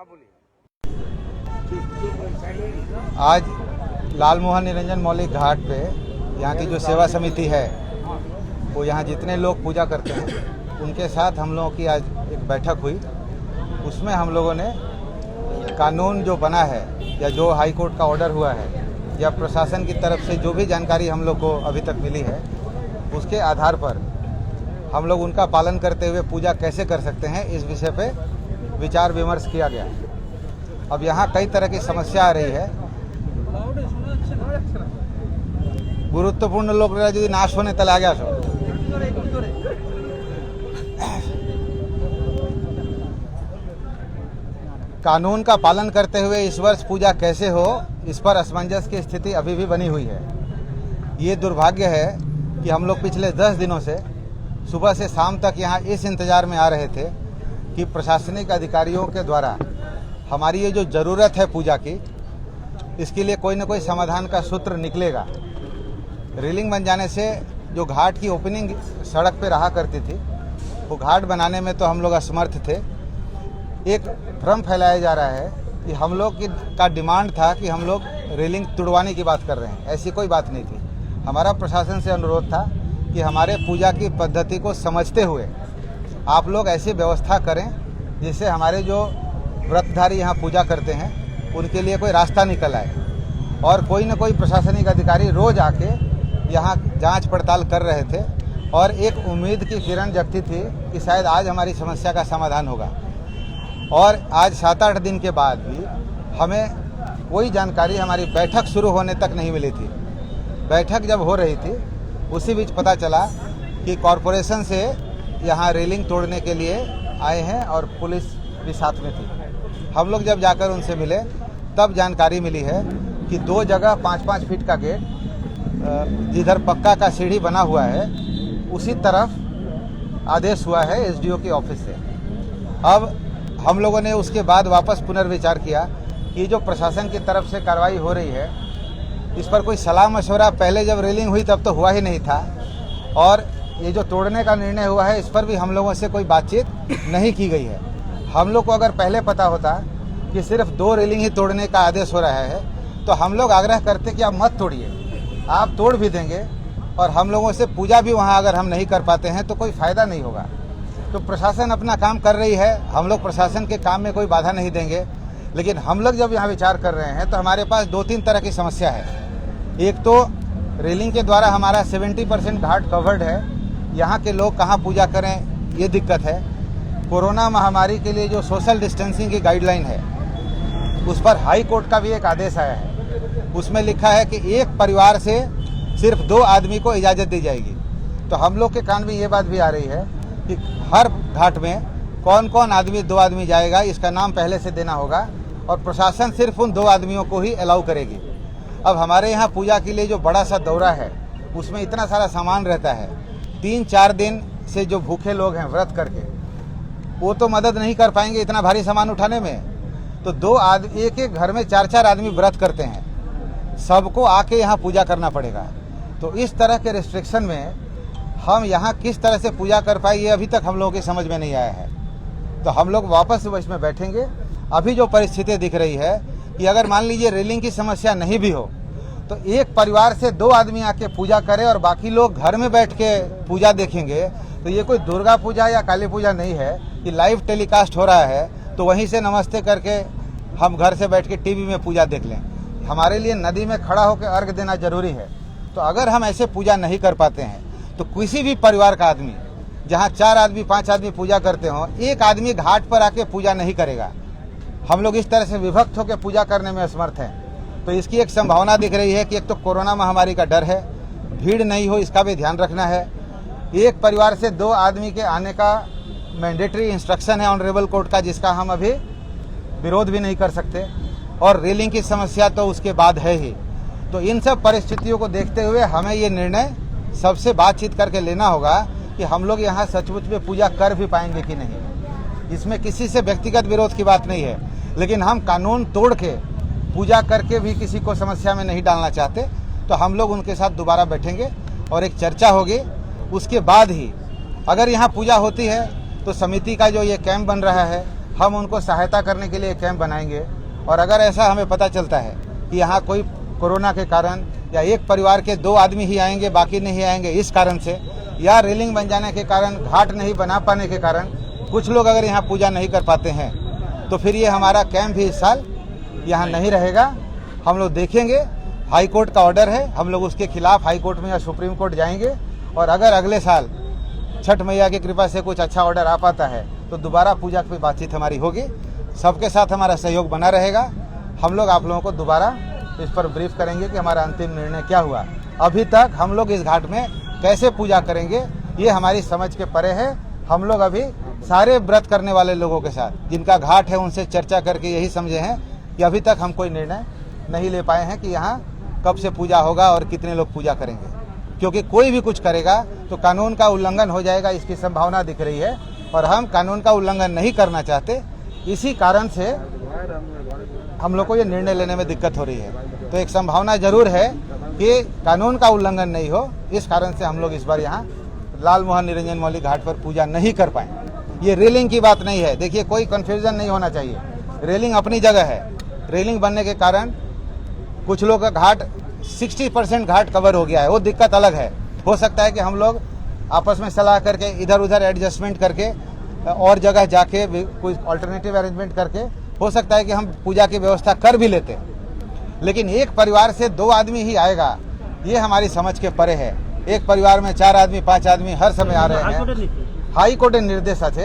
हाँ बोलिए। आज लालमोहन निरंजन मौलिक घाट पे यहाँ की जो सेवा समिति है वो यहाँ जितने लोग पूजा करते हैं उनके साथ हम लोगों की आज एक बैठक हुई। उसमें हम लोगों ने कानून जो बना है या जो हाई कोर्ट का ऑर्डर हुआ है या प्रशासन की तरफ से जो भी जानकारी हम लोग को अभी तक मिली है उसके आधार पर हम लोग उनका पालन करते हुए पूजा कैसे कर सकते हैं इस विषय पे विचार विमर्श किया गया। अब यहाँ कई तरह की समस्या आ रही है। गुरुत्वपूर्ण लोग यदि नाश होने तले आ गया सो कानून का पालन करते हुए इस वर्ष पूजा कैसे हो इस पर असमंजस की स्थिति अभी भी बनी हुई है। ये दुर्भाग्य है कि हम लोग पिछले 10 दिनों से सुबह से शाम तक यहाँ इस इंतजार में आ रहे थे कि प्रशासनिक अधिकारियों के द्वारा हमारी ये जो ज़रूरत है पूजा की इसके लिए कोई न कोई समाधान का सूत्र निकलेगा। रेलिंग बन जाने से जो घाट की ओपनिंग सड़क पे रहा करती थी वो घाट बनाने में तो हम लोग असमर्थ थे। एक भ्रम फैलाया जा रहा है कि हम लोग का डिमांड था कि हम लोग रेलिंग तुड़वाने की बात कर रहे हैं। ऐसी कोई बात नहीं थी। हमारा प्रशासन से अनुरोध था कि हमारे पूजा की पद्धति को समझते हुए आप लोग ऐसी व्यवस्था करें जिससे हमारे जो व्रतधारी यहाँ पूजा करते हैं उनके लिए कोई रास्ता निकल आए। और कोई न कोई प्रशासनिक अधिकारी रोज़ आके यहाँ जांच पड़ताल कर रहे थे और एक उम्मीद की किरण जगती थी कि शायद आज हमारी समस्या का समाधान होगा। और आज 7-8 दिन के बाद भी हमें कोई जानकारी हमारी बैठक शुरू होने तक नहीं मिली थी। बैठक जब हो रही थी उसी बीच पता चला कि कॉरपोरेशन से यहाँ रेलिंग तोड़ने के लिए आए हैं और पुलिस भी साथ में थी। हम लोग जब जाकर उनसे मिले तब जानकारी मिली है कि 2 जगह 5-5 फीट का गेट जिधर पक्का का सीढ़ी बना हुआ है उसी तरफ आदेश हुआ है एसडीओ के ऑफिस से। अब हम लोगों ने उसके बाद वापस पुनर्विचार किया कि जो प्रशासन की तरफ से कार्रवाई हो रही है इस पर कोई सलाह मशवरा पहले जब रेलिंग हुई तब तो हुआ ही नहीं था। और ये जो तोड़ने का निर्णय हुआ है इस पर भी हम लोगों से कोई बातचीत नहीं की गई है। हम लोग को अगर पहले पता होता कि सिर्फ 2 रेलिंग ही तोड़ने का आदेश हो रहा है तो हम लोग आग्रह करते कि आप मत तोड़िए। आप तोड़ भी देंगे और हम लोगों से पूजा भी वहाँ अगर हम नहीं कर पाते हैं तो कोई फ़ायदा नहीं होगा। तो प्रशासन अपना काम कर रही है, हम लोग प्रशासन के काम में कोई बाधा नहीं देंगे। लेकिन हम लोग जब यहाँ विचार कर रहे हैं तो हमारे पास 2-3 तरह की समस्या है। एक तो रेलिंग के द्वारा हमारा 70% घाट कवर्ड है। यहाँ के लोग कहाँ पूजा करें ये दिक्कत है। कोरोना महामारी के लिए जो सोशल डिस्टेंसिंग की गाइडलाइन है उस पर हाई कोर्ट का भी एक आदेश आया है। उसमें लिखा है कि एक परिवार से सिर्फ 2 आदमी को इजाज़त दी जाएगी। तो हम लोग के कान में ये बात भी आ रही है कि हर घाट में कौन कौन आदमी 2 आदमी जाएगा इसका नाम पहले से देना होगा और प्रशासन सिर्फ उन 2 आदमियों को ही अलाउ करेगी। अब हमारे यहाँ पूजा के लिए जो बड़ा सा दौरा है उसमें इतना सारा सामान रहता है। 3-4 दिन से जो भूखे लोग हैं व्रत करके वो तो मदद नहीं कर पाएंगे इतना भारी सामान उठाने में। तो 2 आदमी एक घर में 4-4 आदमी व्रत करते हैं, सबको आके यहाँ पूजा करना पड़ेगा। तो इस तरह के रिस्ट्रिक्शन में हम यहाँ किस तरह से पूजा कर पाए ये अभी तक हम लोगों की समझ में नहीं आया है। तो हम लोग वापस इसमें बैठेंगे। अभी जो परिस्थिति दिख रही है कि अगर मान लीजिए रेलिंग की समस्या नहीं भी हो तो एक परिवार से 2 आदमी आके पूजा करें और बाकी लोग घर में बैठ के पूजा देखेंगे तो ये कोई दुर्गा पूजा या काली पूजा नहीं है कि लाइव टेलीकास्ट हो रहा है तो वहीं से नमस्ते करके हम घर से बैठ के टीवी में पूजा देख लें। हमारे लिए नदी में खड़ा होकर अर्घ देना जरूरी है। तो अगर हम ऐसे पूजा नहीं कर पाते हैं तो किसी भी परिवार का आदमी जहाँ 4 आदमी 5 आदमी पूजा करते हों एक आदमी घाट पर आके पूजा नहीं करेगा। हम लोग इस तरह से विभक्त होकर पूजा करने में असमर्थ हैं। तो इसकी एक संभावना दिख रही है कि एक तो कोरोना महामारी का डर है, भीड़ नहीं हो इसका भी ध्यान रखना है। एक परिवार से 2 आदमी के आने का मैंडेटरी इंस्ट्रक्शन है ऑनरेबल कोर्ट का जिसका हम अभी विरोध भी नहीं कर सकते। और रेलिंग की समस्या तो उसके बाद है ही। तो इन सब परिस्थितियों को देखते हुए हमें ये निर्णय सबसे बातचीत करके लेना होगा कि हम लोग यहाँ सचमुच में पूजा कर भी पाएंगे कि नहीं। इसमें किसी से व्यक्तिगत विरोध की बात नहीं है, लेकिन हम कानून तोड़ के पूजा करके भी किसी को समस्या में नहीं डालना चाहते। तो हम लोग उनके साथ दोबारा बैठेंगे और एक चर्चा होगी। उसके बाद ही अगर यहाँ पूजा होती है तो समिति का जो ये कैंप बन रहा है हम उनको सहायता करने के लिए कैंप बनाएंगे। और अगर ऐसा हमें पता चलता है कि यहाँ कोई कोरोना के कारण या एक परिवार के 2 आदमी ही आएंगे बाकी नहीं आएंगे इस कारण से, या रेलिंग बन जाने के कारण, घाट नहीं बना पाने के कारण कुछ लोग अगर यहाँ पूजा नहीं कर पाते हैं, तो फिर ये हमारा कैंप भी इस साल यहाँ नहीं रहेगा। हम लोग देखेंगे, हाई कोर्ट का ऑर्डर है, हम लोग उसके खिलाफ हाई कोर्ट में या सुप्रीम कोर्ट जाएंगे। और अगर अगले साल छठ मैया की कृपा से कुछ अच्छा ऑर्डर आ पाता है तो दोबारा पूजा की बातचीत हमारी होगी। सबके साथ हमारा सहयोग बना रहेगा। हम लोग आप लोगों को दोबारा इस पर ब्रीफ करेंगे कि हमारा अंतिम निर्णय क्या हुआ। अभी तक हम लोग इस घाट में कैसे पूजा करेंगे ये हमारी समझ के परे है। हम लोग अभी सारे व्रत करने वाले लोगों के साथ जिनका घाट है उनसे चर्चा करके यही समझे हैं कि अभी तक हम कोई निर्णय नहीं ले पाए हैं कि यहाँ कब से पूजा होगा और कितने लोग पूजा करेंगे, क्योंकि कोई भी कुछ करेगा तो कानून का उल्लंघन हो जाएगा, इसकी संभावना दिख रही है। और हम कानून का उल्लंघन नहीं करना चाहते, इसी कारण से हम लोग को ये निर्णय लेने में दिक्कत हो रही है। तो एक संभावना जरूर है कि कानून का उल्लंघन नहीं हो, इस कारण से हम लोग इस बार यहाँ लाल मोहन निरंजन मौली घाट पर पूजा नहीं कर पाए। ये रेलिंग की बात नहीं है, देखिए कोई कन्फ्यूजन नहीं होना चाहिए। रेलिंग अपनी जगह है, रेलिंग बनने के कारण कुछ लोग का घाट 60% घाट कवर हो गया है, वो दिक्कत अलग है। हो सकता है कि हम लोग आपस में सलाह करके इधर उधर एडजस्टमेंट करके और जगह जाके कोई अल्टरनेटिव अरेंजमेंट करके हो सकता है कि हम पूजा की व्यवस्था कर भी लेते, लेकिन एक परिवार से 2 आदमी ही आएगा ये हमारी समझ के परे है। एक परिवार में 4 आदमी 5 आदमी हर समय आ रहे हैं। हाई कोर्टेर निर्देश আছে।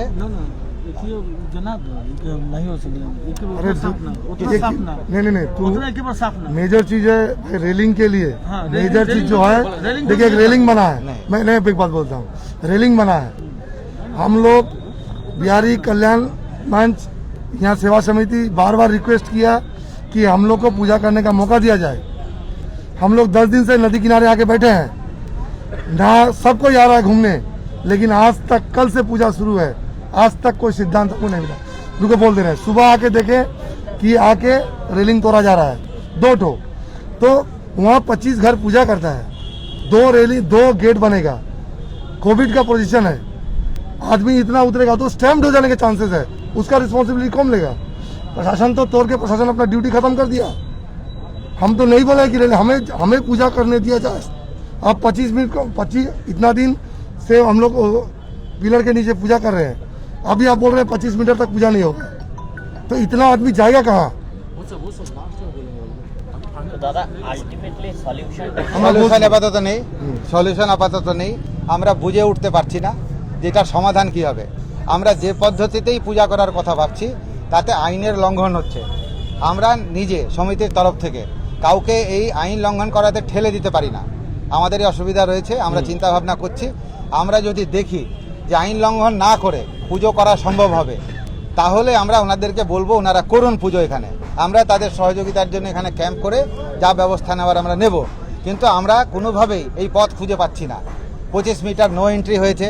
मेजर चीज है रेलिंग के लिए। मेजर चीज जो है, देखिए एक रेलिंग बना है, मैं एक बात बोलता हूँ, रेलिंग बना है। हम लोग बिहारी कल्याण मंच यहाँ सेवा समिति बार बार रिक्वेस्ट किया कि हम लोग को पूजा करने का मौका दिया जाए। हम लोग 10 दिन से नदी किनारे आके बैठे हैं, ना सबको आ रहा है घूमने, लेकिन आज तक, कल से पूजा शुरू है, आज तक कोई सिद्धांत को नहीं मिला। रुको बोल दे रहे हैं, सुबह आके देखें कि आके रेलिंग तोड़ा जा रहा है 2 ठो, तो वहाँ 25 घर पूजा करता है, 2 रेलिंग 2 गेट बनेगा। कोविड का पोजीशन है, आदमी इतना उतरेगा तो स्टैम्प्ड हो जाने के चांसेस है, उसका रिस्पॉन्सिबिलिटी कौन लेगा? प्रशासन तो तोड़ के प्रशासन अपना ड्यूटी खत्म कर दिया। हम तो नहीं बोले कि हमें पूजा करने दिया जाए। आप 25 मिनट को 25 इतना दिन से हम लोग पिलर के नीचे पूजा कर रहे हैं, अभी आप बोल रहे हैं 25 मीटर तक पूजा नहीं होगा, तो इतना आदमी जाएगा कहाँ? দাদা আলটিমেটলি সলিউশন আপাতত নেই, সলিউশন আপাতত নেই। আমরা বুঝে উঠতে পারছি না যেটার সমাধান কি হবে। আমরা যে পদ্ধতিতেই পূজা করার কথা ভাবছি তাতে আইনের লঙ্ঘন হচ্ছে। আমরা নিজে সমিতির তরফ থেকে কাউকে এই আইন লঙ্ঘন করাতে ঠেলে দিতে পারি না, আমাদেরই অসুবিধা রয়েছে। আমরা চিন্তা ভাবনা করছি, আমরা যদি দেখি যে আইন লঙ্ঘন না করে পুজো করা সম্ভব হবে তাহলে আমরা ওনাদেরকে বলবো ওনারা করুন পুজো। এখানে আমরা তাদের সহযোগিতার জন্য এখানে ক্যাম্প করে যা ব্যবস্থা নেওয়ার আমরা নেব, কিন্তু আমরা কোনোভাবেই এই পথ খুঁজে পাচ্ছি না। 25 মিটার নো এন্ট্রি হয়েছে,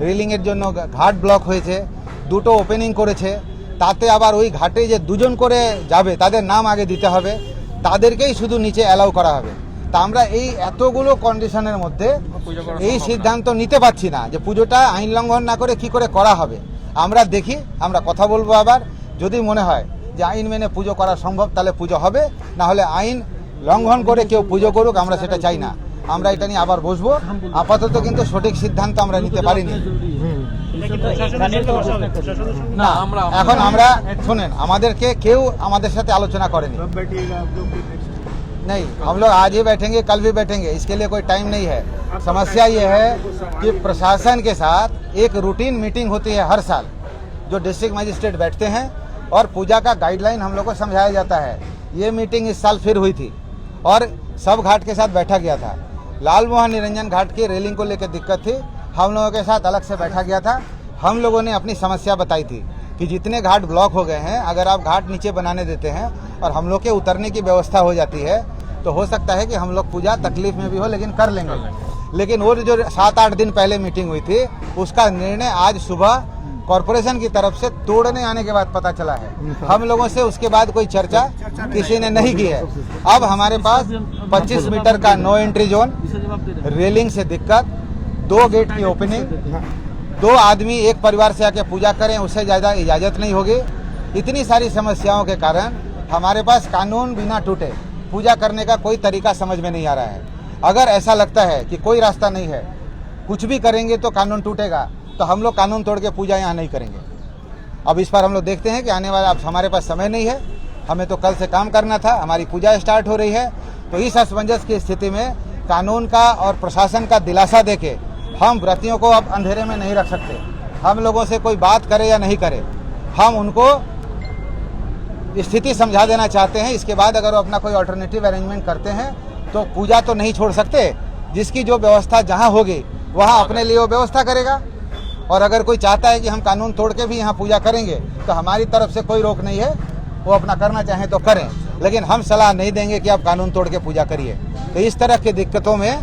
রেলিংয়ের জন্য ঘাট ব্লক হয়েছে, 2টো ওপেনিং করেছে, তাতে আবার ওই ঘাটে যে 2জন করে যাবে তাদের নাম আগে দিতে হবে, তাদেরকেই শুধু নিচে অ্যালাউ করা হবে। তা আমরা এই এতগুলো কন্ডিশনের মধ্যে এই সিদ্ধান্ত নিতে পারছি না যে পুজোটা আইন লঙ্ঘন না করে কি করে করা হবে। আমরা দেখি, আমরা কথা বলবো আবার, যদি মনে হয় যে আইন মেনে পুজো করা সম্ভব তাহলে পুজো হবে, না হলে আইন লঙ্ঘন করে কেউ পুজো করুক আমরা সেটা চাই না। আমরা এটা নিয়ে আবার বসবো। আপাতত কিন্তু সঠিক সিদ্ধান্ত আমরা নিতে পারিনি। না, এখন আমরা শুনেন, আমাদেরকে কেউ আমাদের সাথে আলোচনা করেনি। नहीं, हम लोग आज ही बैठेंगे, कल भी बैठेंगे, इसके लिए कोई टाइम नहीं है। समस्या ये है कि प्रशासन के साथ एक रूटीन मीटिंग होती है हर साल, जो डिस्ट्रिक्ट मजिस्ट्रेट बैठते हैं और पूजा का गाइडलाइन हम लोग को समझाया जाता है। ये मीटिंग इस साल फिर हुई थी और सब घाट के साथ बैठा गया था। लाल मोहन निरंजन घाट की रेलिंग को लेकर दिक्कत थी, हम लोगों के साथ अलग से बैठा गया था। हम लोगों ने अपनी समस्या बताई थी कि जितने घाट ब्लॉक हो गए हैं, अगर आप घाट नीचे बनाने देते हैं और हम लोग के उतरने की व्यवस्था हो जाती है तो हो सकता है कि हम लोग पूजा तकलीफ में भी हो लेकिन कर लेंगे। लेकिन वो जो 7-8 दिन पहले मीटिंग हुई थी उसका निर्णय आज सुबह कॉरपोरेशन की तरफ से तोड़ने आने के बाद पता चला है। हम लोगों से उसके बाद कोई चर्चा किसी ने नहीं की है। अब हमारे पास 25 मीटर का नो एंट्री जोन, रेलिंग से दिक्कत, 2 गेट की ओपनिंग, 2 आदमी एक परिवार से आके पूजा करें उससे ज़्यादा इजाज़त नहीं होगी। इतनी सारी समस्याओं के कारण हमारे पास कानून बिना टूटे पूजा करने का कोई तरीका समझ में नहीं आ रहा है। अगर ऐसा लगता है कि कोई रास्ता नहीं है, कुछ भी करेंगे तो कानून टूटेगा, तो हम लोग कानून तोड़ के पूजा यहाँ नहीं करेंगे। अब इस पर हम लोग देखते हैं कि आने वाला, अब हमारे पास समय नहीं है, हमें तो कल से काम करना था, हमारी पूजा स्टार्ट हो रही है। तो इस असमंजस की स्थिति में कानून का और प्रशासन का दिलासा देके हम व्रतियों को अब अंधेरे में नहीं रख सकते। हम लोगों से कोई बात करे या नहीं करे, हम उनको स्थिति समझा देना चाहते हैं। इसके बाद अगर वो अपना कोई अल्टरनेटिव अरेंजमेंट करते हैं तो पूजा तो नहीं छोड़ सकते। जिसकी जो व्यवस्था जहां होगी वहां अपने लिए वो व्यवस्था करेगा। और अगर कोई चाहता है कि हम कानून तोड़ के भी यहाँ पूजा करेंगे तो हमारी तरफ से कोई रोक नहीं है, वो अपना करना चाहें तो करें, लेकिन हम सलाह नहीं देंगे कि आप कानून तोड़ के पूजा करिए। तो इस तरह की दिक्कतों में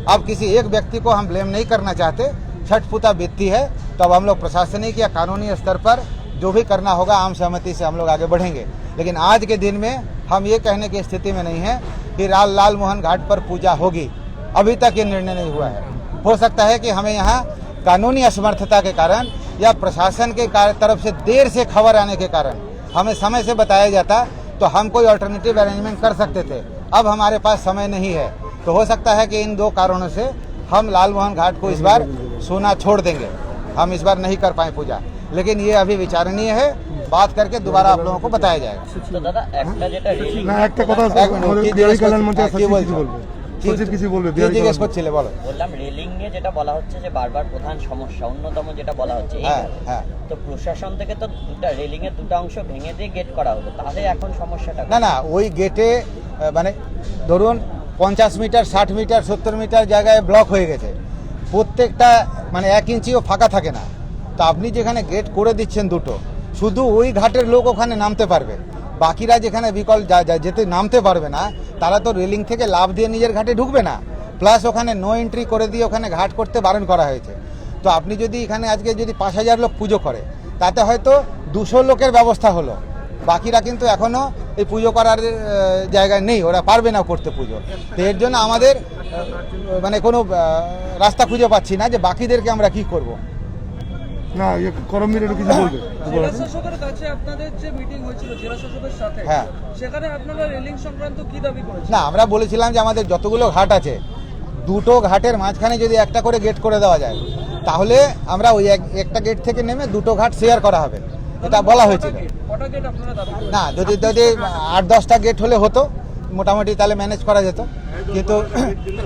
अब किसी एक व्यक्ति को हम ब्लेम नहीं करना चाहते। छठ पूजा बीतती है तो अब हम लोग प्रशासनिक या कानूनी स्तर पर जो भी करना होगा आम सहमति से हम लोग आगे बढ़ेंगे। लेकिन आज के दिन में हम ये कहने की स्थिति में नहीं है कि लाल मोहन घाट पर पूजा होगी। अभी तक ये निर्णय नहीं हुआ है। हो सकता है कि हमें यहाँ कानूनी असमर्थता के कारण या प्रशासन के तरफ से देर से खबर आने के कारण हमें समय से बताया जाता तो हम कोई अल्टरनेटिव अरेंजमेंट कर सकते थे। अब हमारे पास समय नहीं है, तो हो सकता है कि इन दो कारणों से हम लाल मोहन घाट को इस बार सोना छोड़ देंगे। हम इस बार नहीं कर पाए पूजा, लेकिन ये अभी विचारणीय है। बात करके दोबारा आप लोगों को बताया जाएगा। তো দাদা একটা যেটা রেলিং না একটা কথা এক মিনিট, আমাদের কি বিহারি জিজ্ঞেস কল্যাণ করছি? মন্ত্রী হ্যাঁ, কি সচিব বলছো? কিছু বলবে, সচিব কিছু বলবে কি বিহারি জিজ্ঞেস কল্যাণ করছিলে বলো। বললাম রেলিং নিয়ে যেটা বলা হচ্ছে যে বারবার প্রধান সমস্যা অন্যতম যেটা বলা হচ্ছে এই হ্যাঁ হ্যাঁ তো প্রশাসন থেকে তো দুটা রেলিং এর দুটো অংশ ভেঙে দিয়ে গেট করা হলো, তাহলে এখন সমস্যাটা না না, ওই গেটে মানে ধরুন 50 মিটার 60 মিটার 70 মিটার জায়গায় ব্লক হয়ে গেছে। প্রত্যেকটা মানে 1 ইঞ্চিও ফাঁকা থাকে না। তো আপনি যেখানে গেট করে দিচ্ছেন দুটো, শুধু ওই ঘাটের লোক ওখানে নামতে পারবে, বাকিরা যেখানে যেতে নামতে পারবে না, তারা তো রেলিং থেকে লাফ দিয়ে নিজের ঘাটে ঢুকবে না। প্লাস ওখানে নো এন্ট্রি করে দিয়ে ওখানে ঘাট করতে বারণ করা হয়েছে। তো আপনি যদি এখানে আজকে যদি 5000 লোক পুজো করে, তাতে হয়তো 200 লোকের ব্যবস্থা হলো, বাকিরা কিন্তু এখনো এই পুজো করার জায়গায় নেই, ওরা পারবে না করতে পুজো। তো এর জন্য আমাদের মানে কোনো রাস্তা খুঁজে পাচ্ছি না যে বাকিদেরকে আমরা কি করব। না ইয়ে করমবীর একটু কিছু বলবে। জেলা শাসকের কাছে আপনাদের যে মিটিং হয়েছিল জেলা শাসকের সাথে, হ্যাঁ, সেখানে আপনারা রেলিং সংক্রান্ত কি দাবি করেছেন? না আমরা বলেছিলাম যে আমাদের যতগুলো ঘাট আছে দুটো ঘাটের মাঝখানে যদি একটা করে গেট করে দেওয়া যায়, তাহলে আমরা ওই একটা গেট থেকে নেমে দুটো ঘাট শেয়ার করা হবে, এটা বলা হয়েছিল। কটা গেট আপনারা দাবি করেছেন? না, যদি 8-10টা গেট হলে হতো মোটামুটি, তাহলে ম্যানেজ করা যেত। কিন্তু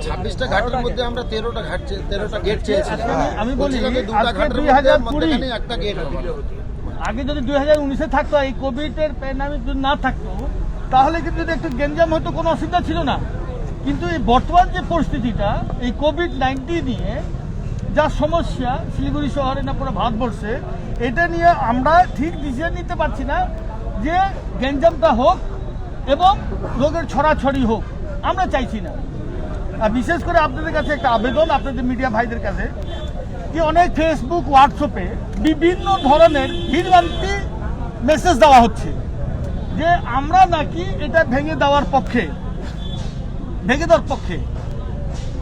26টা ঘাটের মধ্যে আমরা 13টা গেট চেয়েছি। আমি বলি দুটা ঘাটের মধ্যে একটা গেট হবে। আগে যদি 2019-এ থাকতো, এই কোভিডের প্যান্ডামিক যদি না থাকতো, তাহলে কিন্তু যদি একটু গেঞ্জাম হতো, কোনো অসুবিধা ছিল না। কিন্তু এই বর্তমান যে পরিস্থিতিটা, এই কোভিড-19 নিয়ে যা সমস্যা শিলিগুড়ি শহরে না পুরো ভারতবর্ষে, এটা নিয়ে আমরা ঠিক ডিসিশন নিতে পারছি না যে গেঞ্জামটা হোক এবং রোগের ছড়াছড়ি হোক, আমরা চাইছি না। আর বিশেষ করে আপনাদের কাছে একটা আবেদন, আপনাদের মিডিয়া ভাইদের কাছে, যে অনেক ফেসবুক হোয়াটসঅ্যাপে বিভিন্ন ধরনের বিভ্রান্তি মেসেজ দেওয়া হচ্ছে যে আমরা নাকি এটা ভেঙে দেওয়ার পক্ষে,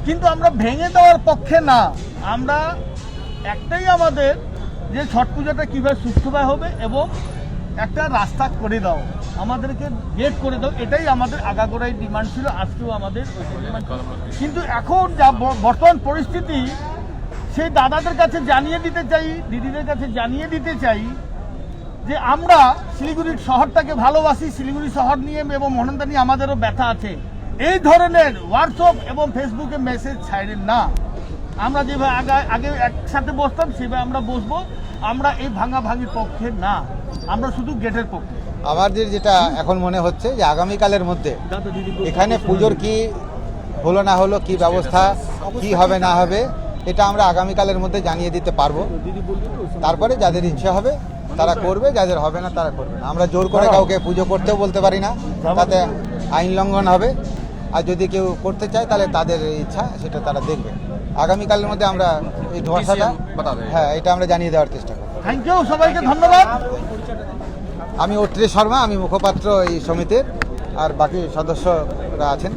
কিন্তু আমরা ভেঙে দেওয়ার পক্ষে না। আমরা একটাই আমাদের যে ছট পূজাটা কীভাবে সুস্থভাবে হবে এবং একটা রাস্তা করে দাও, আমাদেরকে গেট করে দাও, এটাই আমাদের আগাগোড়াই ডিমান্ড ছিল। আজকেও আমাদের ডিমান্ড, কিন্তু এখন যা বর্তমান পরিস্থিতি, সেই দাদাদের কাছে জানিয়ে দিতে চাই, দিদিদের কাছে জানিয়ে দিতে চাই যে আমরা শিলিগুড়ির শহরটাকে ভালোবাসি, শিলিগুড়ি শহর নিয়ে এবং মহানন্দা নিয়ে আমাদেরও ব্যথা আছে। এই ধরনের হোয়াটসঅ্যাপ এবং ফেসবুকে মেসেজ ছাড়েন না। আমরা যেভাবে আগে একসাথে বসতাম সেভাবে আমরা বসবো। আমরা এই ভাঙাভাঙির পক্ষে না, আমরা শুধু গেটের পক্ষে। আমাদের যেটা এখন মনে হচ্ছে যে আগামীকালের মধ্যে এখানে পুজোর কি হলো না হলো, কি ব্যবস্থা কি হবে না হবে, এটা আমরা আগামীকালের মধ্যে জানিয়ে দিতে পারবো। তারপরে যাদের ইচ্ছা হবে তারা করবে, যাদের হবে না তারা করবে না। আমরা জোর করে কাউকে পুজো করতেও বলতে পারি না, তাতে আইন লঙ্ঘন হবে। আর যদি কেউ করতে চায় তাহলে তাদের ইচ্ছা, সেটা তারা দেখবে। আগামীকালের মধ্যে আমরা এই ধোঁয়াশাটা, হ্যাঁ, এটা আমরা জানিয়ে দেওয়ার চেষ্টা করব। থ্যাংক ইউ, সবাইকে ধন্যবাদ। আমি অত্রি শর্মা, আমি মুখপাত্র এই সমিতির, আর বাকি সদস্যরা আছেন।